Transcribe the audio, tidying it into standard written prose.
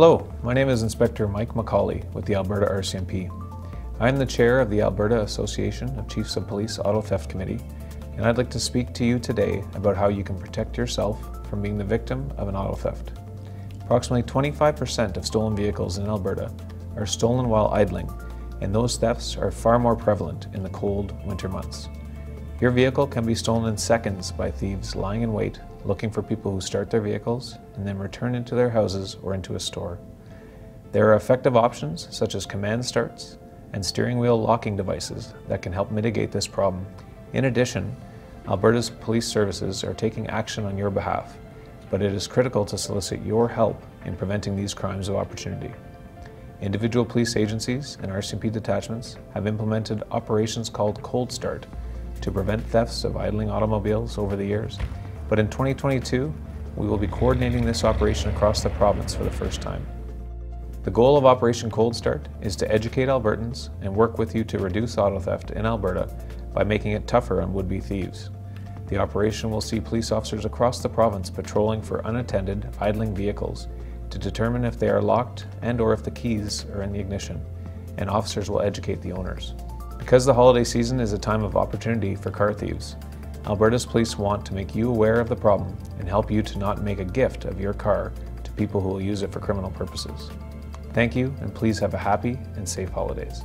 Hello, my name is Inspector Mike McCauley with the Alberta RCMP. I am the chair of the Alberta Association of Chiefs of Police Auto Theft Committee, and I'd like to speak to you today about how you can protect yourself from being the victim of an auto theft. Approximately 25% of stolen vehicles in Alberta are stolen while idling, and those thefts are far more prevalent in the cold winter months. Your vehicle can be stolen in seconds by thieves lying in wait, looking for people who start their vehicles and then return into their houses or into a store. There are effective options such as command starts and steering wheel locking devices that can help mitigate this problem. In addition, Alberta's police services are taking action on your behalf, but it is critical to solicit your help in preventing these crimes of opportunity. Individual police agencies and RCMP detachments have implemented operations called Cold Start to prevent thefts of idling automobiles over the years. But in 2022, we will be coordinating this operation across the province for the first time. The goal of Operation Cold Start is to educate Albertans and work with you to reduce auto theft in Alberta by making it tougher on would-be thieves. The operation will see police officers across the province patrolling for unattended, idling vehicles to determine if they are locked and/or if the keys are in the ignition, and officers will educate the owners. Because the holiday season is a time of opportunity for car thieves, Alberta's police want to make you aware of the problem and help you to not make a gift of your car to people who will use it for criminal purposes. Thank you, and please have a happy and safe holidays.